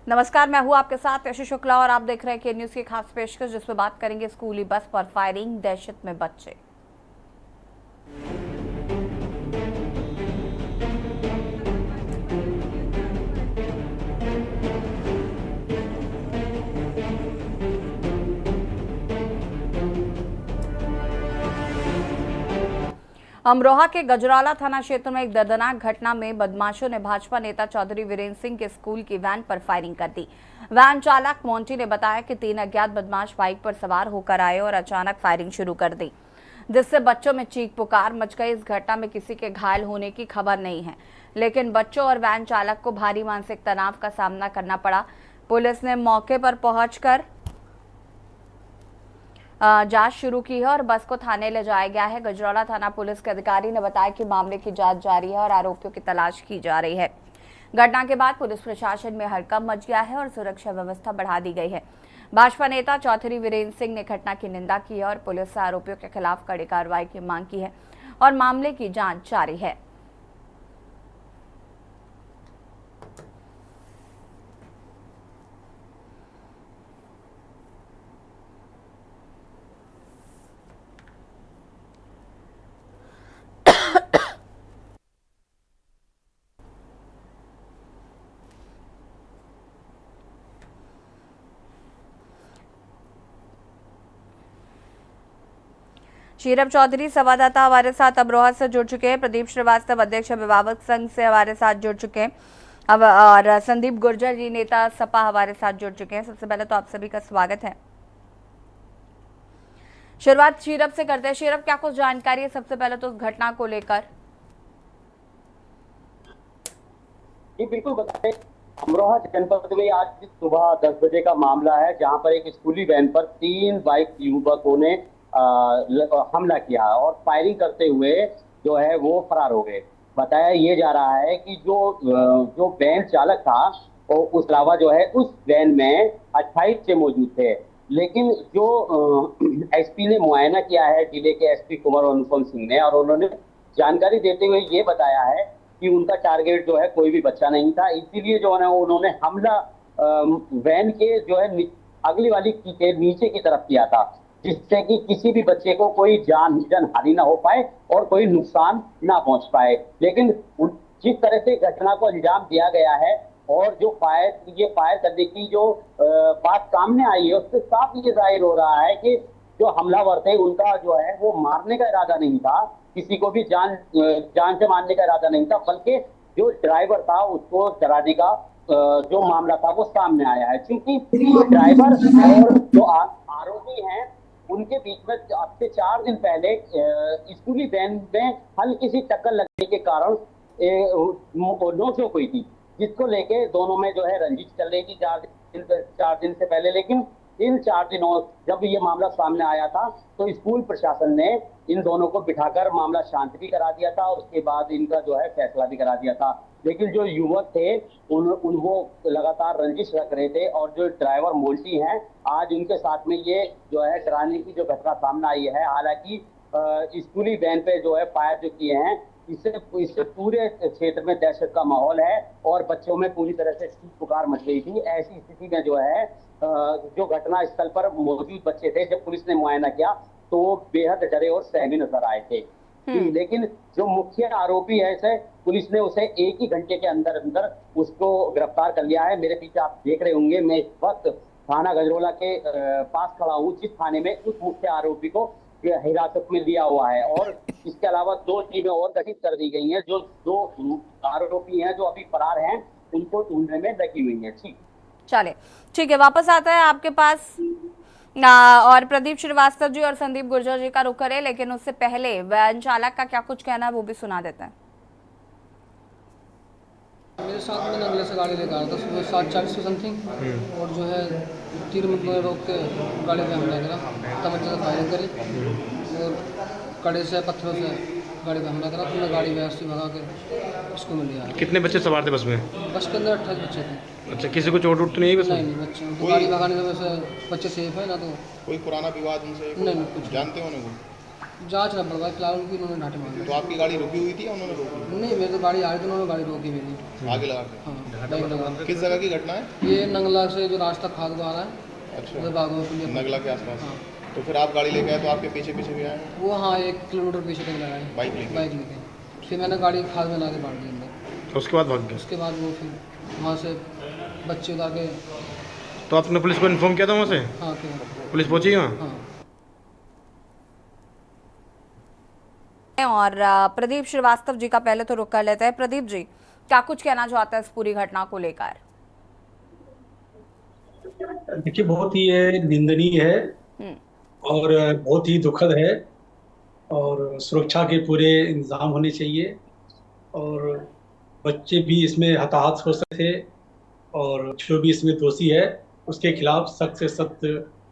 नमस्कार, मैं हूं आपके साथ यशु शुक्ला और आप देख रहे हैं के न्यूज की खास पेशकश, जिसमें बात करेंगे स्कूली बस पर फायरिंग, दहशत में बच्चे। अमरोहा के गजराला थाना क्षेत्र में एक दर्दनाक घटना में बदमाशों ने भाजपा नेता चौधरी वीरेंद्र सिंह के स्कूल की वैन पर फायरिंग कर दी। वैन चालक मोंटी ने बताया कि 3 अज्ञात बदमाश बाइक पर सवार होकर आए और अचानक फायरिंग शुरू कर दी, जिससे बच्चों में चीख पुकार मच गई। इस घटना में किसी के घायल होने की खबर नहीं है, लेकिन बच्चों और वैन चालक को भारी मानसिक तनाव का सामना करना पड़ा। पुलिस ने मौके पर पहुंचकर जांच शुरू की है और बस को थाने ले जाया गया है। गजरौला थाना पुलिस के अधिकारी ने बताया कि मामले की जांच जारी है और आरोपियों की तलाश की जा रही है। घटना के बाद पुलिस प्रशासन में हड़कंप मच गया है और सुरक्षा व्यवस्था बढ़ा दी गई है। भाजपा नेता चौधरी वीरेंद्र सिंह ने घटना की निंदा की है और पुलिस से आरोपियों के खिलाफ कड़ी कार्रवाई की मांग की है और मामले की जांच जारी है। शीरभ चौधरी संवाददाता हमारे साथ अमरोहा से जुड़ चुके हैं। प्रदीप श्रीवास्तव अध्यक्ष अभिभावक संघ से हमारे साथ जुड़ चुके हैं अब, और संदीप गुर्जर जी नेता सपा हमारे साथ जुड़ चुके हैं। सबसे पहले तो आप सभी का स्वागत है। शुरुआत शीरभ से करते हैं। शीरभ, क्या कुछ जानकारी है सबसे पहले तो उस घटना को लेकर? जी बिल्कुल बताएं। अमरोहा जनपद में आज सुबह 10 बजे का मामला है, जहां पर एक स्कूली वैन पर 3 बाइक युवकों ने हमला किया और फायरिंग करते हुए जो है वो फरार हो गए। बताया ये जा रहा है कि जो वैन चालक था और उस अलावा जो है उस वैन में 28 से मौजूद थे, लेकिन जो एसपी ने मुआयना किया है, जिले के एसपी कुमार अनुपम सिंह ने, और उन्होंने जानकारी देते हुए ये बताया है कि उनका टारगेट जो है कोई भी बच्चा नहीं था, इसीलिए जो है उन्होंने हमला वैन के जो है अगली वाली के नीचे की तरफ किया था, जिससे कि किसी भी बच्चे को कोई जान हानि ना हो पाए और कोई नुकसान ना पहुंच पाए। लेकिन जिस तरह से घटना को अंजाम दिया गया है और जो फायर करने की जो बात सामने आई है, उससे साफ ये जाहिर हो रहा है कि जो हमलावर थे उनका जो है वो मारने का इरादा नहीं था, किसी को भी जान से मारने का इरादा नहीं था, बल्कि जो ड्राइवर था उसको डराने का जो मामला था वो सामने आया है। क्योंकि ड्राइवर और जो आरोपी हैं उनके बीच में अब से 4 दिन पहले स्कूली वैन में हल्की सी टक्कर लगने के कारण नोक-झोंक हुई थी, जिसको लेके दोनों में जो है रंजिश चल रही थी 4 दिन से पहले। लेकिन इन 4 दिनों जब ये मामला सामने आया था तो स्कूल प्रशासन ने इन दोनों को बिठाकर मामला शांत भी करा दिया था और उसके बाद इनका जो है फैसला भी करा दिया था। लेकिन जो युवक थे वो लगातार रंजिश रख रहे थे और जो ड्राइवर मोल्टी हैं, आज उनके साथ में ये जो है डराने की जो घटना सामने आई है। हालांकि स्कूली वैन पे जो है फायर जो किए हैं, इससे पूरे क्षेत्र में दहशत का माहौल है और बच्चों में पूरी तरह से चीख पुकार मच गई थी। ऐसी स्थिति में जो है जो घटना स्थल पर मौजूद बच्चे थे, जब पुलिस ने मुआयना किया तो वो बेहद डरे और सहमे नजर आए थे। लेकिन जो मुख्य आरोपी है इसे पुलिस ने उसे 1 ही घंटे के अंदर उसको गिरफ्तार कर लिया है। मेरे पीछे आप देख रहे होंगे, मैं इस वक्त थाना गजरौला के पास खड़ा हूँ, जिस थाने में उस मुख्य आरोपी को हिरासत में लिया हुआ है और इसके अलावा 2 टीमें और गठित कर दी गई हैं। जो 2 आरोपी हैं जो अभी फरार हैं, उनको ढूंढने में लगी हुई है। चले ठीक है, वापस आता है आपके पास और प्रदीप श्रीवास्तव जी और संदीप गुर्जर जी का रुख करें, लेकिन उससे पहले वैन चालक का क्या कुछ कहना है वो भी सुना देते हैं। मेरे साथ में नंगले से गाड़ी लेकर आया था सुबह 7:40 से समथिंग, और जो है तीर में रोक के गाड़ी पे हमला करा, तवज्जो से फायरिंग करी और कड़े से पत्थरों से गाड़ी पे हमला करा। तो मैं गाड़ी व्यवस्थित भगा के उसको मिल गया। कितने बच्चे सवार थे बस में? बस के अंदर 28 बच्चे थे। अच्छा, किसी को चोट उठ तो नहीं है बस में? नहीं बच्चे तो गाड़ी भगाने की वजह से बच्चे सेफ है ना। तो कोई पुराना विवाद उनसे नहीं कुछ जानते हो उनको? जांच ना पड़वा फिलहाल उनकी उन्होंने डांटे मार तो आपकी गाड़ी रुकी हुई थी या उन्होंने रोकी? नहीं, मेरी तो गाड़ी आ रही थी, उन्होंने गाड़ी रोकी मेरी। आगे लगा के? हाँ, बाइक लगा के। किस जगह की घटना है? ये नंगला से जो रास्ता खाद को आ रहा है, अच्छा, उधर बागों के लिए। नगला के आसपास। हाँ। तो फिर आप गाड़ी लेके आए तो आपके पीछे पीछे भी आए वो हाँ 1 किलोमीटर पीछे तक लगाए बाइक लेके? बाइक लेके। फिर मैंने गाड़ी खाद में ला के बांट दी अंदर। उसके बाद भाग गए। उसके बाद वो फिर वहाँ से बच्चे उतार के। तो आपने पुलिस को इन्फॉर्म किया था वहाँ से? हाँ क्या? पुलिस पहुंची वहाँ? हाँ। और प्रदीप श्रीवास्तव जी का पहले तो रुख कर लेते हैं। प्रदीप जी, क्या कुछ कहना चाहते हैं इस पूरी घटना को लेकर? देखिए, बहुत ही ये निंदनीय है हम्म, और बहुत ही दुखद है और सुरक्षा के पूरे इंतजाम होने चाहिए और बच्चे भी इसमें हताहत हो सकते थे और जो भी इसमें दोषी है उसके खिलाफ सख्त से सख्त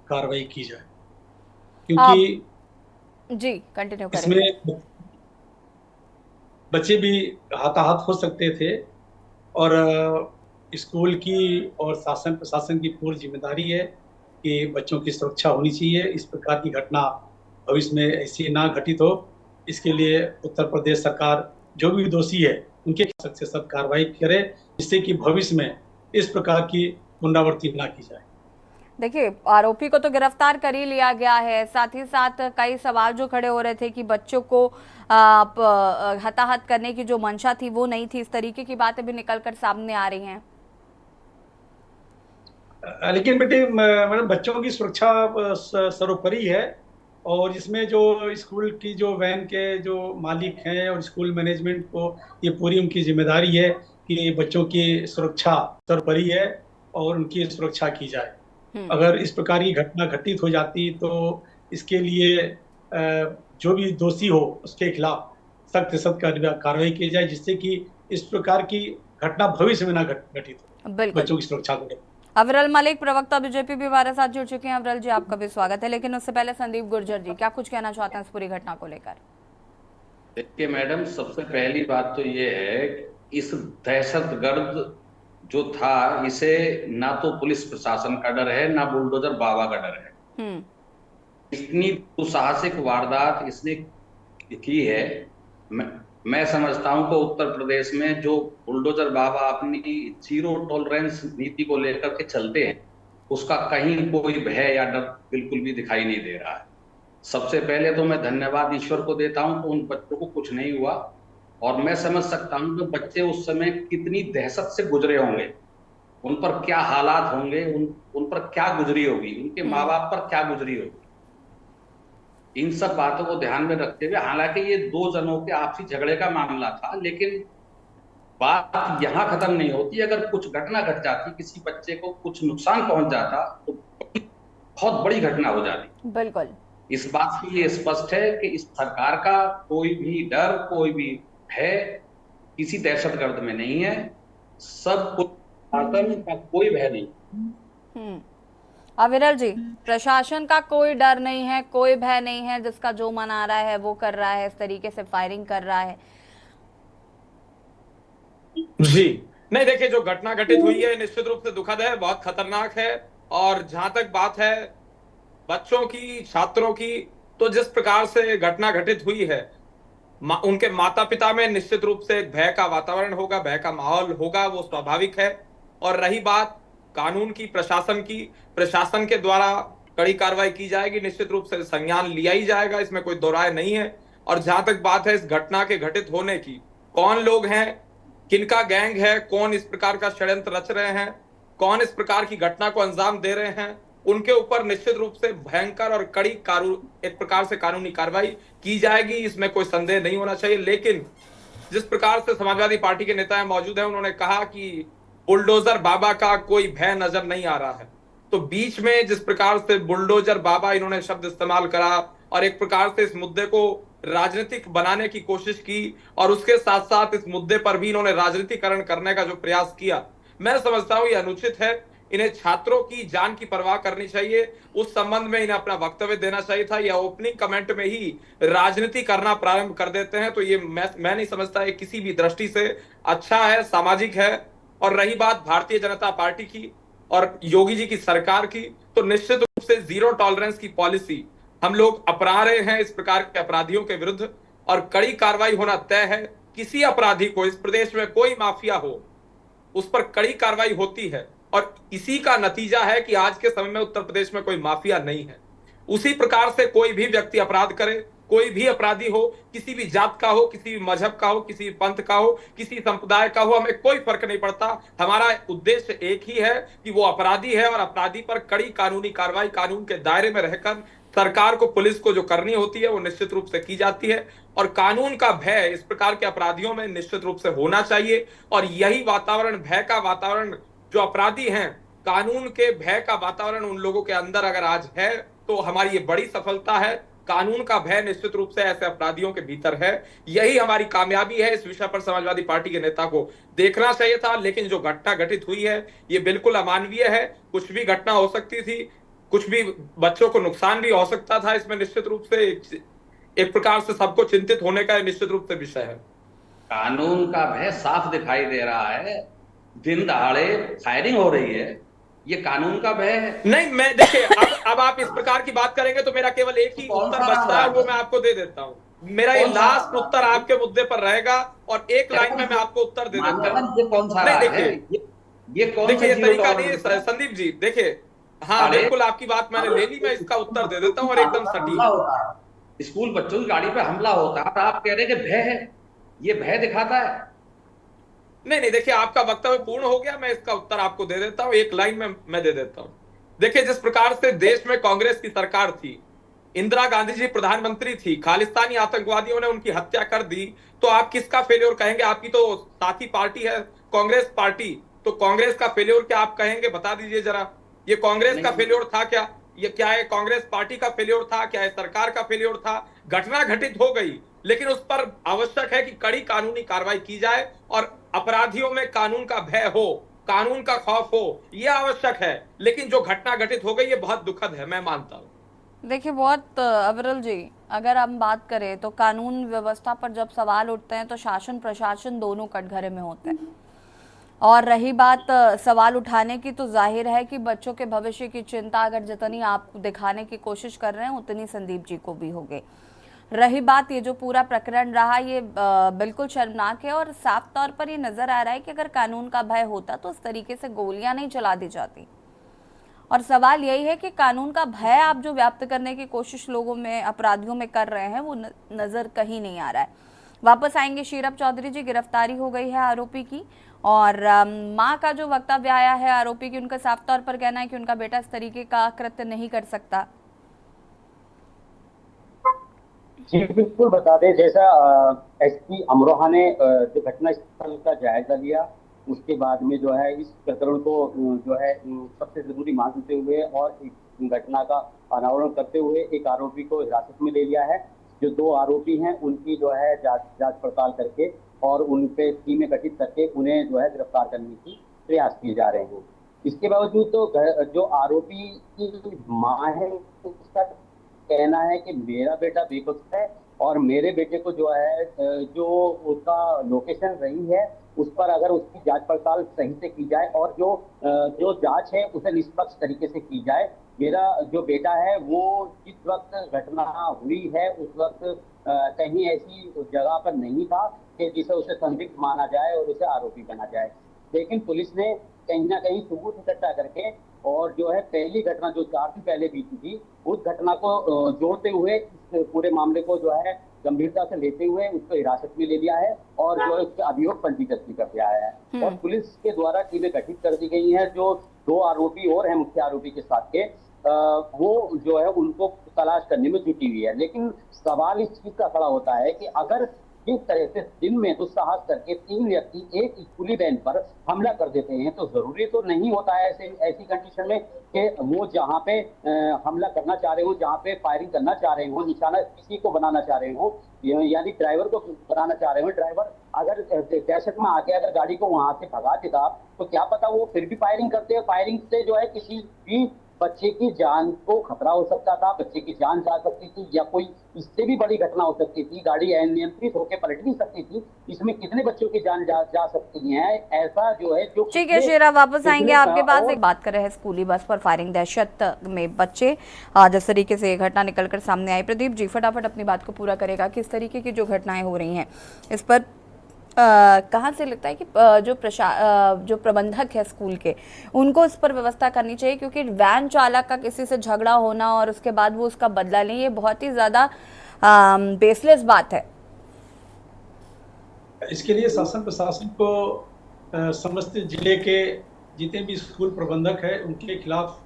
कार्रवाई की जाए, क्योंकि जी कंटिन्यू करें। इसमें बच्चे भी हताहत हो सकते थे और स्कूल की और शासन प्रशासन की पूरी जिम्मेदारी है कि बच्चों की सुरक्षा होनी चाहिए। इस प्रकार की घटना भविष्य में ऐसी ना घटित हो, इसके लिए उत्तर प्रदेश सरकार जो भी दोषी है उनके सख्त से सख्त कार्रवाई करे, जिससे कि भविष्य में इस प्रकार की पुनरावृत्ति ना की जाए। देखिए, आरोपी को तो गिरफ्तार कर ही लिया गया है, साथ ही साथ कई सवाल जो खड़े हो रहे थे कि बच्चों को हताहत करने की जो मंशा थी वो नहीं थी, इस तरीके की बातें भी निकलकर सामने आ रही हैं। लेकिन बेटे मैडम, बच्चों की सुरक्षा सर्वोपरि है और इसमें जो स्कूल की जो वैन के जो मालिक हैं और स्कूल मैनेजमेंट को ये पूरी उनकी जिम्मेदारी है कि बच्चों की सुरक्षा सर्वोपरि है और उनकी सुरक्षा की जाए। अगर इस प्रकार की घटना घटित हो जाती तो इसके लिए जो भी दोषी हो उसके खिलाफ सख्त से सख्त कार्रवाई की जाए, जिससे कि इस प्रकार की घटना भविष्य में ना घटित हो, बच्चों की सुरक्षा को। अविरल मलिक, प्रवक्ता बीजेपी भी हमारे साथ जुड़ चुके हैं। अविरल जी, आपका भी स्वागत है, लेकिन उससे पहले संदीप गुर्जर जी, क्या कुछ कहना चाहते हैं इस पूरी घटना को लेकर? देखिए मैडम, सबसे पहली बात तो ये है कि इस दहशतगर्द जो था, इसे ना तो पुलिस प्रशासन का डर है ना बुलडोजर बाबा का डर है। इतनी दुस्साहसिक वारदात इसने की है। मैं समझता हूं कि उत्तर प्रदेश में जो बुलडोजर बाबा अपनी जीरो टॉलरेंस नीति को लेकर के चलते हैं, उसका कहीं कोई भय या डर बिल्कुल भी दिखाई नहीं दे रहा है। सबसे पहले तो मैं धन्यवाद ईश्वर को देता हूं कि उन बच्चों को कुछ नहीं हुआ, और मैं समझ सकता हूं कि बच्चे उस समय कितनी दहशत से गुजरे होंगे, उन पर क्या हालात होंगे, उन पर क्या गुजरी होगी, उनके माँ बाप पर क्या गुजरी होगी। इन सब बातों को ध्यान में रखते हुए, हालांकि ये दो जनों के आपसी झगड़े का मामला था, लेकिन बात यहां खत्म नहीं होती। अगर कुछ घटना घट जाती, किसी बच्चे को कुछ नुकसान पहुंच जाता, तो बहुत बड़ी घटना हो जाती। बिल्कुल, इस बात से ये स्पष्ट है कि इस सरकार का कोई भी डर, कोई भी भय किसी दहशतगर्द में नहीं है। सब कुछ का कोई भय नहीं। अविरल जी, प्रशासन का कोई डर नहीं है, कोई भय नहीं है, जिसका जो मन आ रहा है वो कर रहा है, इस तरीके से फायरिंग कर रहा है। जी नहीं, देखिए जो घटना घटित हुई है निश्चित रूप से दुखद है, बहुत खतरनाक है। और जहां तक बात है बच्चों की, छात्रों की, तो जिस प्रकार से घटना घटित हुई है, उनके माता पिता में निश्चित रूप से एक भय का वातावरण होगा, भय का माहौल होगा, वो स्वाभाविक है। और रही बात कानून की, प्रशासन की, प्रशासन के द्वारा कड़ी कार्रवाई की जाएगी, निश्चित रूप से संज्ञान लिया ही जाएगा, इसमें कोई दो राय नहीं है। और जहां तक बात है इस घटना के घटित होने की, कौन लोग हैं, किनका गैंग है, कौन इस प्रकार का षड्यंत्र रच रहे हैं, कौन इस प्रकार की घटना को अंजाम दे रहे हैं, उनके ऊपर निश्चित रूप से भयंकर और कड़ी एक प्रकार से कानूनी कार्रवाई की जाएगी, इसमें कोई संदेह नहीं होना चाहिए। लेकिन जिस प्रकार से समाजवादी पार्टी के नेता मौजूद हैं, उन्होंने कहा कि बुलडोजर बाबा का कोई भय नजर नहीं आ रहा है, तो बीच में जिस प्रकार से बुलडोजर बाबा इन्होंने शब्द इस्तेमाल करा और एक प्रकार से इस मुद्दे को राजनीतिक बनाने की कोशिश की, और उसके साथ साथ इस मुद्दे पर भी इन्होंने राजनीतिकरण करने का जो प्रयास किया, मैं समझता हूं यह अनुचित है। इन्हें छात्रों की जान की परवाह करनी चाहिए, उस संबंध में इन्हें अपना वक्तव्य देना चाहिए था। या ओपनिंग कमेंट में ही राजनीति करना प्रारंभ कर देते हैं, तो ये मैं नहीं समझता है किसी भी दृष्टि से अच्छा है, सामाजिक है। और रही बात भारतीय जनता पार्टी की और योगी जी की सरकार की, तो निश्चित रूप से जीरो टॉलरेंस की पॉलिसी हम लोग अपरा रहे हैं इस प्रकार के अपराधियों के विरुद्ध, और कड़ी कार्रवाई होना तय है। किसी अपराधी को, इस प्रदेश में कोई माफिया हो, उस पर कड़ी कार्रवाई होती है, और इसी का नतीजा है कि आज के समय में उत्तर प्रदेश में कोई माफिया नहीं है। उसी प्रकार से कोई भी व्यक्ति अपराध करे, कोई भी अपराधी हो, किसी भी जात का हो, किसी भी मजहब का हो, किसी भी पंथ का हो, किसी संप्रदाय का हो, हमें कोई फर्क नहीं पड़ता। हमारा उद्देश्य एक ही है कि वो अपराधी है और अपराधी पर कड़ी कानूनी कार्रवाई, कानून के दायरे में रहकर सरकार को, पुलिस को जो करनी होती है वो निश्चित रूप से की जाती है। और कानून का भय इस प्रकार के अपराधियों में निश्चित रूप से होना चाहिए, और यही वातावरण, भय का वातावरण, जो अपराधी हैं, कानून के भय का वातावरण उन लोगों के अंदर अगर आज है तो हमारी ये बड़ी सफलता है। कानून का भय निश्चित रूप से ऐसे अपराधियों के भीतर है, यही हमारी कामयाबी है। इस विषय पर समाजवादी पार्टी के नेता को देखना चाहिए था, लेकिन जो घटना घटित हुई है ये बिल्कुल अमानवीय है। कुछ भी घटना हो सकती थी, कुछ भी बच्चों को नुकसान भी हो सकता था। इसमें निश्चित रूप से एक प्रकार से सबको चिंतित होने का निश्चित रूप से विषय है। कानून का भय साफ दिखाई दे रहा है, दिन दहाड़े फायरिंग हो रही है, ये कानून का भय है। नहीं, मैं देखिए, अब आप इस प्रकार की बात करेंगे तो मेरा केवल एक ही उत्तर बचता है, वो मैं आपको दे देता हूं। मेरा ये लास्ट उत्तर आपके मुद्दे पर रहेगा, और एक लाइन में मैं आपको उत्तर दे देता हूं। ये कौन सा नहीं, देखिए, ये कौन देखिए, सा तरीका नहीं है संदीप जी। देखिए, हाँ बिल्कुल आपकी बात मैंने ले ली, मैं इसका उत्तर दे देता हूँ, और एकदम सटीक। स्कूल बच्चों की गाड़ी पे हमला होता है, आप कह रहे हैं कि भय है, ये भय दिखाता है। नहीं, देखिए, आपका वक्तव्य पूर्ण हो गया, मैं इसका उत्तर आपको दे देता हूं, एक लाइन में मैं दे देता हूं। देखिए, जिस प्रकार से देश में कांग्रेस की सरकार थी, इंदिरा गांधी जी प्रधानमंत्री थी, खालिस्तानी आतंकवादियों ने उनकी हत्या कर दी, तो आप किसका फेल्योर कहेंगे? आपकी तो साथी पार्टी है कांग्रेस पार्टी, तो कांग्रेस का फेल्योर क्या आप कहेंगे? बता दीजिए जरा, ये कांग्रेस का फेल्योर था क्या? ये क्या है, कांग्रेस पार्टी का फेल्योर था? क्या है सरकार का फेल्योर था? घटना घटित हो गई, लेकिन उस पर आवश्यक है कि कड़ी कानूनी कार्रवाई की जाए, और अपराधियों में कानून का भय हो, कानून का खौफ हो, यह आवश्यक है। लेकिन जो घटना घटित हो गई ये बहुत दुखद है, मैं मानता हूं। देखिए, बहुत अविरल जी, अगर हम बात करें तो कानून व्यवस्था पर जब सवाल उठते हैं तो शासन प्रशासन दोनों कटघरे में होते हैं। और रही बात सवाल उठाने की, तो जाहिर है कि बच्चों के भविष्य की चिंता अगर जितनी आप दिखाने की कोशिश कर रहे हैं उतनी संदीप जी को भी होगी। रही बात, ये जो पूरा प्रकरण रहा ये बिल्कुल शर्मनाक है, और साफ तौर पर ये नजर आ रहा है कि अगर कानून का भय होता तो इस तरीके से गोलियां नहीं चला दी जाती। और सवाल यही है कि कानून का भय आप जो व्याप्त करने की कोशिश लोगों में, अपराधियों में कर रहे हैं, वो नजर कहीं नहीं आ रहा है। वापस आएंगे शीरप चौधरी जी, गिरफ्तारी हो गई है आरोपी की, और माँ का जो वक्तव्य आया है आरोपी की, उनका साफ तौर पर कहना है कि उनका बेटा इस तरीके का कृत्य नहीं कर सकता। जी बिल्कुल, बता दें, जैसा एसपी अमरोहा ने जो घटना स्थल का जायजा लिया, उसके बाद में जो है इस प्रकरण को जो है सबसे जरूरी मानते हुए और इस घटना का अनावरण करते हुए एक आरोपी को हिरासत में ले लिया है। जो दो आरोपी हैं उनकी जो है जांच पड़ताल करके और उन पे टीमें गठित करके उन्हें जो है गिरफ्तार करने की प्रयास किए जा रहे हैं। इसके बावजूद तो जो आरोपी की माँ है उसका कहना है कि मेरा बेटा बेकसूर है, और मेरे बेटे को जो है जो उसका लोकेशन रही है उस पर अगर उसकी जांच पड़ताल सही से की जाए और जो जांच है उसे निष्पक्ष तरीके से की जाए। मेरा जो बेटा है वो जिस वक्त घटना हुई है उस वक्त कहीं ऐसी जगह पर नहीं था कि जिसे उसे संदिग्ध माना जाए और उसे आरोपी बना जाए। लेकिन पुलिस ने कहीं ना कहीं सबूत इकट्ठा करके और जो है पहली घटना जो 4 दिन पहले बीती थी उस घटना को जोड़ते हुए इस पूरे मामले को जो है गंभीरता से लेते हुए उसको हिरासत में ले लिया है और जो है उसके अभियोग पंजीकृत भी कर दिया है। और पुलिस के द्वारा टीमें गठित कर दी गई हैं। जो 2 आरोपी और हैं मुख्य आरोपी के साथ के वो जो है उनको तलाश करने में जुटी हुई है। लेकिन सवाल इस चीज का खड़ा होता है कि अगर जिस तरह से दिन में दुस्साहस करके 3 व्यक्ति एक स्कूली वैन पर हमला कर देते हैं तो जरूरी तो नहीं होता है ऐसी कंडीशन में कि वो जहाँ पे हमला करना चाह रहे हो, जहाँ पे फायरिंग करना चाह रहे हो, निशाना किसी को बनाना चाह रहे हो, यानी ड्राइवर को बनाना चाह रहे हो, ड्राइवर अगर दहशत में आके अगर गाड़ी को वहां से भगा देता तो क्या पता वो फिर भी फायरिंग करते हैं। फायरिंग से जो है किसी भी बच्चे की जान को खतरा हो सकता था, बच्चे की जान जा सकती थी, या कोई इससे भी बड़ी घटना हो सकती थी, गाड़ी अनियंत्रित होकर पलट भी सकती थी। इसमें कितने बच्चों की जान जा सकती है, ऐसा जो है जो ठीक है शेरा, वापस आएंगे आपके पास। और एक बात कर रहे हैं स्कूली बस पर फायरिंग, दहशत में बच्चे, जिस तरीके से ये घटना निकलकर सामने आई। प्रदीप जी फटाफट अपनी बात को पूरा करेगा, किस तरीके की जो घटनाएं हो रही हैं इस पर कहाँ से लगता है कि जो प्रबंधक है स्कूल के, उनको इस पर व्यवस्था करनी चाहिए, क्योंकि वैन चालक का किसी से झगड़ा होना और उसके बाद वो उसका बदला लें, ये बहुत ही ज्यादा बेसलेस बात है। इसके लिए शासन प्रशासन को समस्त जिले के जितने भी स्कूल प्रबंधक है उनके खिलाफ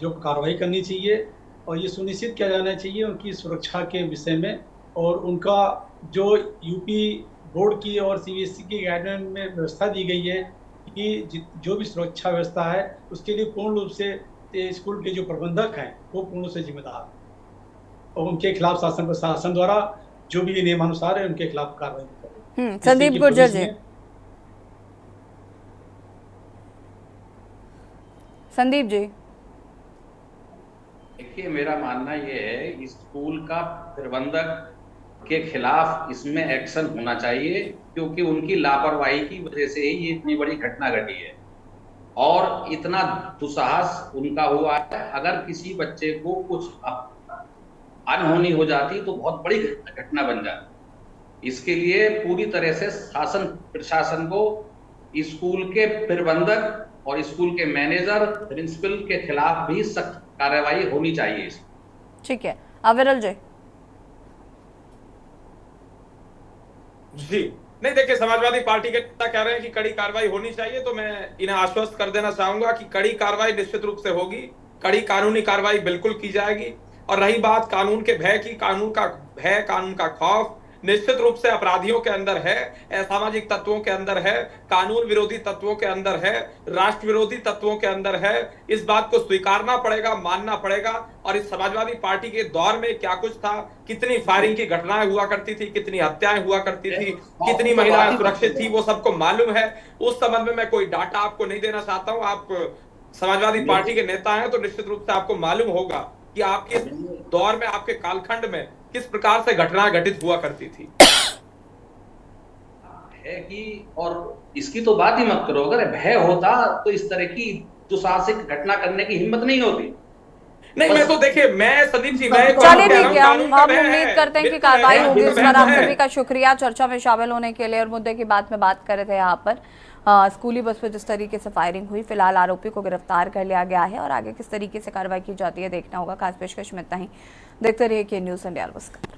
जो कार्रवाई करनी चाहिए, और ये सुनिश्चित किया जाना चाहिए उनकी सुरक्षा के विषय में, और उनका जो यूपी बोर्ड की और सीबीएसई की गाइडलाइन में व्यवस्था दी गई है कि जो भी सुरक्षा व्यवस्था है उसके लिए पूर्ण रूप से स्कूल के जो प्रबंधक हैं वो पूर्ण रूप से जिम्मेदार हैं, और उनके खिलाफ शासन प्रशासन द्वारा जो भी नियमानुसार है उनके खिलाफ कार्रवाई करें। संदीप गुर्जर जी, संदीप जी। देखिए, मेरा मानना ये है इस स्कूल का प्रबंधक के खिलाफ इसमें एक्शन होना चाहिए, क्योंकि उनकी लापरवाही की वजह से ही ये इतनी बड़ी घटना घटी है और इतना दुस्साहस उनका हुआ है। अगर किसी बच्चे को कुछ अनहोनी हो जाती तो बहुत बड़ी घटना बन जाती। इसके लिए पूरी तरह से शासन प्रशासन को स्कूल के प्रबंधक और स्कूल के मैनेजर प्रिंसिपल के खिलाफ भी सख्त कार्रवाई होनी चाहिए। ठीक है, अविरल जी। जी नहीं, देखिए समाजवादी पार्टी के नेता कह रहे हैं कि कड़ी कार्रवाई होनी चाहिए, तो मैं इन्हें आश्वस्त कर देना चाहूंगा कि कड़ी कार्रवाई निश्चित रूप से होगी, कड़ी कानूनी कार्रवाई बिल्कुल की जाएगी। और रही बात कानून के भय की, कानून का भय, कानून का खौफ निश्चित रूप से अपराधियों के अंदर है, असामाजिक तत्वों के अंदर है, कानून विरोधी तत्वों के अंदर है, राष्ट्र विरोधी तत्वों के अंदर है। इस बात को स्वीकारना पड़ेगा, मानना पड़ेगा। और इस समाजवादी पार्टी के दौर में क्या कुछ था, कितनी फायरिंग की घटनाएं हुआ करती थी, कितनी हत्याएं हुआ करती थी, कितनी महिलाएं सुरक्षित थी, वो सबको मालूम है। उस संबंध में मैं कोई डाटा आपको नहीं देना चाहता हूं। आप समाजवादी पार्टी के नेता हैं तो निश्चित रूप से आपको मालूम होगा कि आपके दौर में, आपके कालखंड में किस प्रकार से घटनाएं घटित हुआ करती थी। है कि और इसकी तो बात ही मत करो, अगर भय होता तो इस तरह की दुस्साहसिक घटना करने की हिम्मत नहीं होती। नहीं, मैं तो देखिए, मैं संदीप जी, मैं चलिए ठीक है, हम उम्मीद करते हैं कि कार्रवाई होगी। इस बार आप सभी का शुक्रिया चर्चा में शामिल होने के लिए। और मुद्दे की बात में बात कर रहे थे यहाँ पर स्कूली बस पर जिस तरीके से फायरिंग हुई, फिलहाल आरोपी को गिरफ्तार कर लिया गया है और आगे किस तरीके से कार्रवाई की जाती है देखना होगा। खास पेशकश में इतना ही। देखते रहिए के न्यूज़ इंडिया। नमस्कार।